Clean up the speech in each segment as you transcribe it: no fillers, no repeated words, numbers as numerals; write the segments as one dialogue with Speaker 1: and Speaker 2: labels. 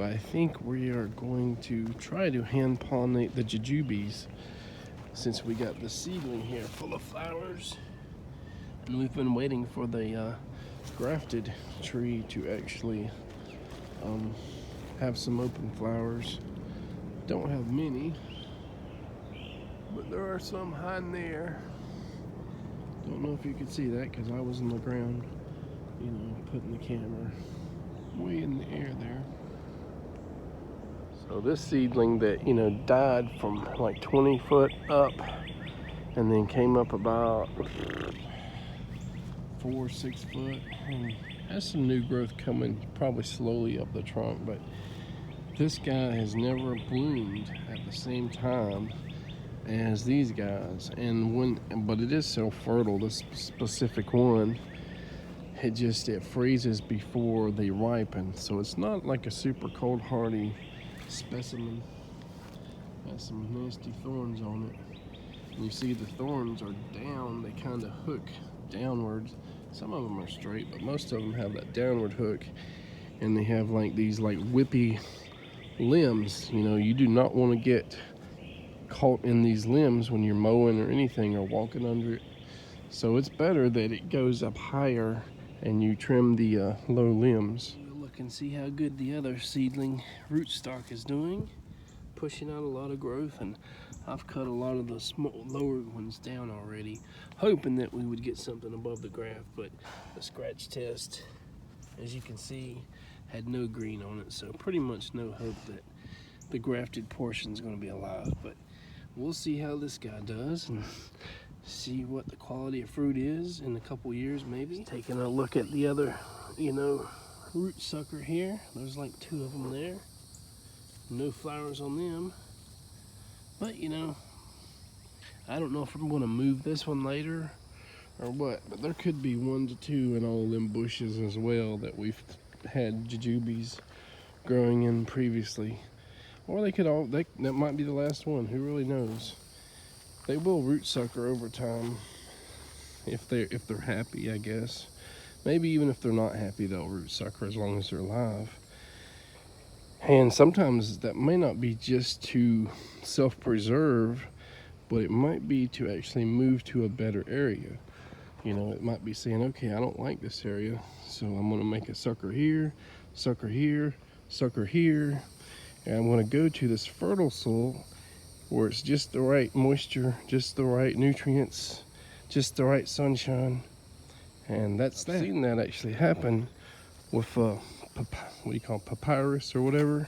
Speaker 1: I think we are going to try to hand pollinate the jujubes since we got the seedling here full of flowers, and we've been waiting for the grafted tree to actually have some open flowers. Don't have many, but there are some hiding there. Don't know if you could see that because I was on the ground, putting the camera way in the air there. So this seedling that, died from like 20 foot up and then came up about 4 or 6 foot and has some new growth coming probably slowly up the trunk, but this guy has never bloomed at the same time as these guys. But it is so fertile, this specific one, it freezes before they ripen. So it's not like a super cold hardy specimen. Got some nasty thorns on it. And you see the thorns are down, they kind of hook downwards. Some of them are straight, but most of them have that downward hook, and they have like these whippy limbs. You do not want to get caught in these limbs when you're mowing or anything or walking under it. So it's better that it goes up higher and you trim the low limbs. We'll look and see how good the other seedling rootstock is doing, pushing out a lot of growth, and I've cut a lot of the lower ones down already, hoping that we would get something above the graft, but the scratch test, as you can see, had no green on it, so pretty much no hope that the grafted portion is going to be alive. But we'll see how this guy does and see what the quality of fruit is in a couple years maybe. Just taking a look at the other, root sucker here. There's like 2 of them there. No flowers on them. But I don't know if I'm going to move this one later or what, but there could be 1 to 2 in all them bushes as well that we've had jujubes growing in previously. Or that might be the last one, who really knows. They will root sucker over time if they're happy, I guess. Maybe even if they're not happy, they'll root sucker as long as they're alive. And sometimes that may not be just to self-preserve, but it might be to actually move to a better area. It might be saying, okay, I don't like this area, so I'm going to make a sucker here, sucker here, sucker here, and I'm going to go to this fertile soil where it's just the right moisture, just the right nutrients, just the right sunshine, and that's that. I've seen that actually happen with papyrus or whatever,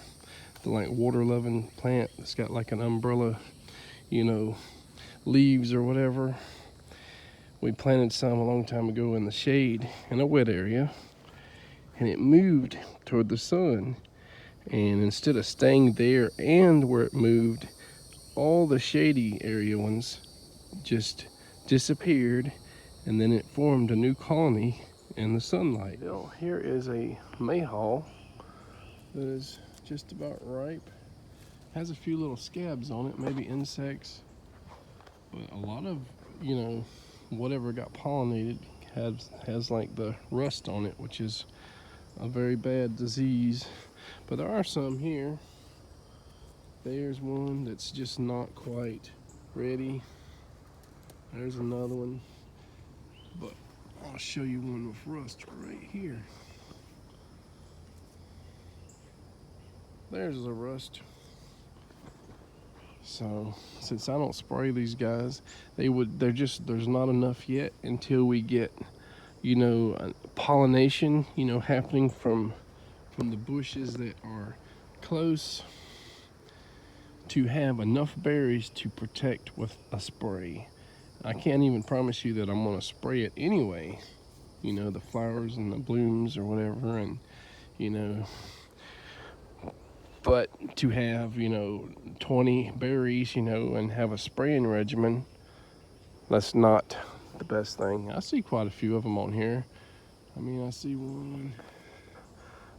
Speaker 1: the water-loving plant that's got like an umbrella, leaves or whatever. We planted some a long time ago in the shade in a wet area, and it moved toward the sun. And instead of staying there and where it moved, all the shady area ones just disappeared, and then it formed a new colony in the sunlight. Well, here is a Mayhaw that is just about ripe. Has a few little scabs on it, maybe insects, but a lot of, whatever got pollinated has like the rust on it, which is a very bad disease. But there are some here. There's one that's just not quite ready. There's another one, but I'll show you one with rust right here. There's the rust. So since I don't spray these guys, there's not enough yet until we get, pollination, happening from the bushes that are close to have enough berries to protect with a spray. I can't even promise you that I'm going to spray it anyway, the flowers and the blooms or whatever, and but to have 20 berries and have a spraying regimen, that's not the best thing. I see quite a few of them on here. I see one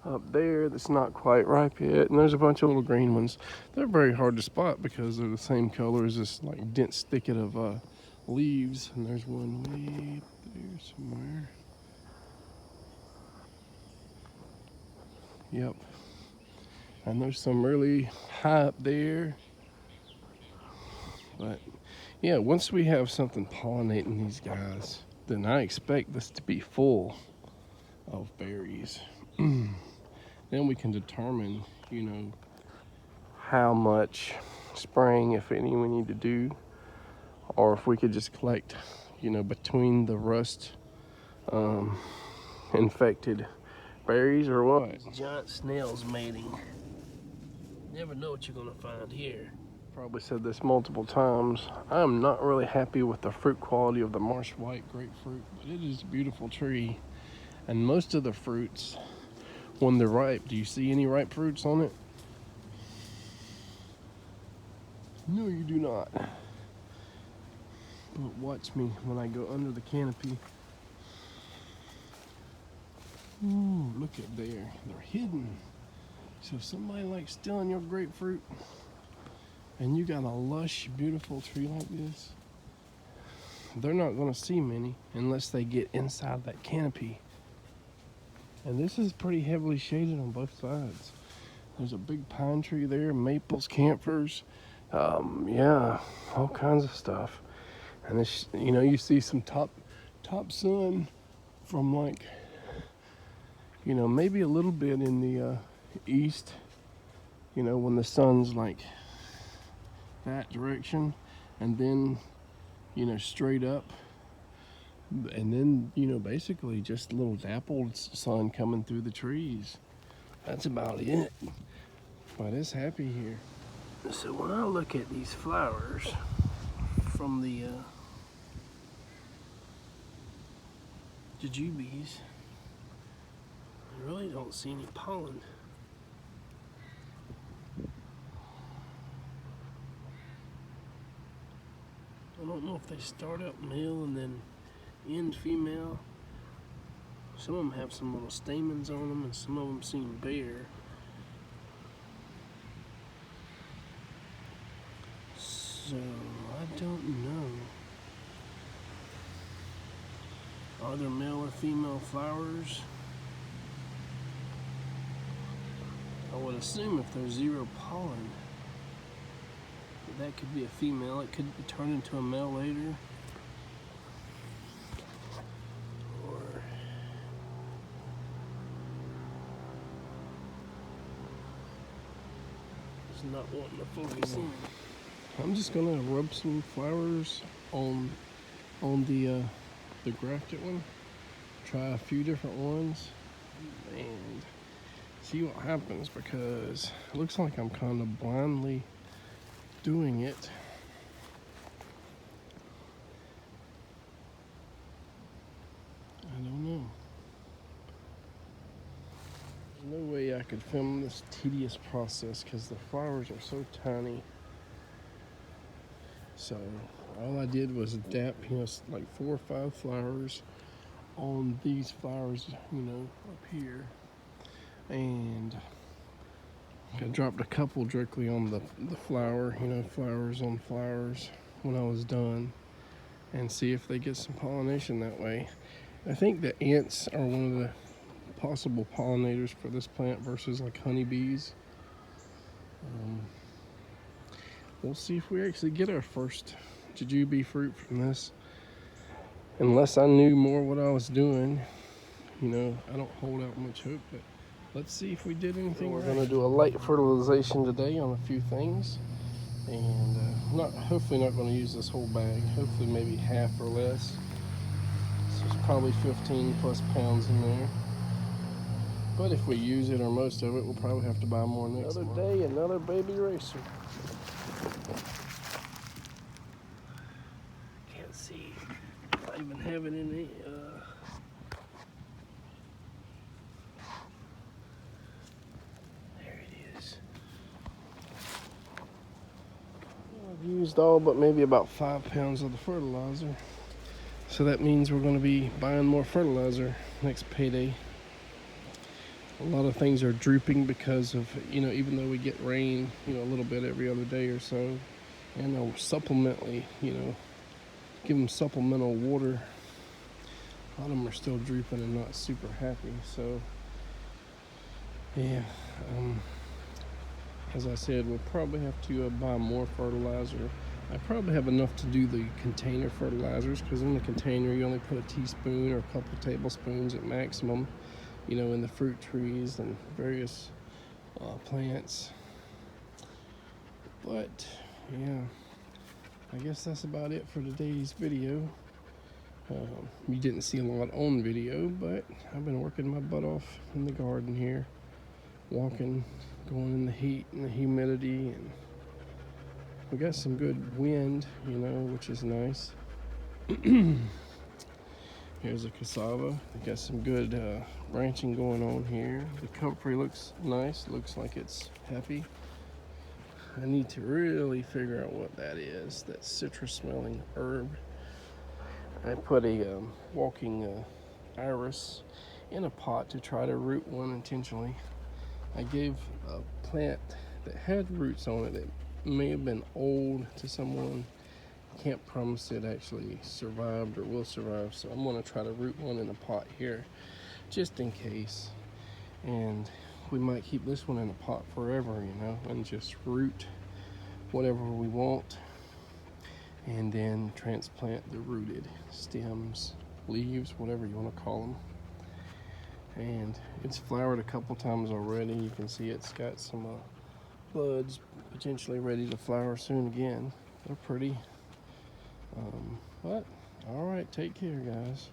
Speaker 1: up there that's not quite ripe yet, and there's a bunch of little green ones. They're very hard to spot because they're the same color as this dense thicket of leaves. And there's one way up there somewhere. Yep, And there's some really high up there. But yeah, once we have something pollinating these guys, then I expect this to be full of berries. Then we can determine, how much spraying, if any, we need to do, or if we could just collect, between the rust infected berries or what. Giant snails mating. Never know what you're gonna find here. Probably said this multiple times. I'm not really happy with the fruit quality of the marsh white grapefruit, but it is a beautiful tree. And most of the fruits, when they're ripe, do you see any ripe fruits on it? No, you do not. But watch me when I go under the canopy. Ooh, look at there. They're hidden. So if somebody likes stealing your grapefruit and you got a lush, beautiful tree like this, they're not going to see many unless they get inside that canopy. And this is pretty heavily shaded on both sides. There's a big pine tree there, maples, camphors, yeah, all kinds of stuff. And this, you see some top sun from like, maybe a little bit in the east, when the sun's like that direction, and then, straight up, and then, basically just a little dappled sun coming through the trees. That's about it. But it's happy here. So when I look at these flowers from the jujubes, I really don't see any pollen. I don't know if they start out male and then end female. Some of them have some little stamens on them, and some of them seem bare. So I don't know. Are there male or female flowers? I would assume if there's zero pollen, that could be a female. It could turn into a male later. Or it's not wanting to focus in. I'm just gonna rub some flowers on the grafted one. Try a few different ones and see what happens, because it looks like I'm kind of blindly doing it. I don't know. There's no way I could film this tedious process because the flowers are so tiny. So all I did was dap, like 4 or 5 flowers on these flowers, up here. And I dropped a couple directly on the flower, flowers on flowers when I was done, and see if they get some pollination that way. I think the ants are one of the possible pollinators for this plant versus like honeybees. We'll see if we actually get our first jujube fruit from this. Unless I knew more what I was doing, I don't hold out much hope, but let's see if we did anything. We're going to do a light fertilization today on a few things, and hopefully not going to use this whole bag. Hopefully maybe half or less. So it's probably 15 plus pounds in there. But if we use it or most of it, we'll probably have to buy more next month. Another day, another baby racer. Can't see if I even have it in the there it is. I've used all but maybe about 5 pounds of the fertilizer. So that means we're going to be buying more fertilizer next payday. A lot of things are drooping because of, even though we get rain, a little bit every other day or so, and I'll supplementally, give them supplemental water. A lot of them are still drooping and not super happy. So, yeah, as I said, we'll probably have to buy more fertilizer. I probably have enough to do the container fertilizers, because in the container you only put a teaspoon or a couple tablespoons at maximum, you know, in the fruit trees and various plants. But yeah, I guess that's about it for today's video. You didn't see a lot on video, but I've been working my butt off in the garden here, walking, going in the heat and the humidity, and we got some good wind, you know, which is nice. Here's a cassava. We got some good branching going on here. The comfrey looks nice, looks like it's happy. I need to really figure out what that is, that citrus smelling herb. I put a walking iris in a pot to try to root one intentionally. I gave a plant that had roots on it that may have been old to someone. Can't promise it actually survived or will survive, so I'm going to try to root one in a pot here just in case. And we might keep this one in a pot forever, you know, and just root whatever we want, and then transplant the rooted stems, leaves, whatever you want to call them. And it's flowered a couple times already. You can see it's got some buds potentially ready to flower soon again. They're pretty. But all right, take care, guys.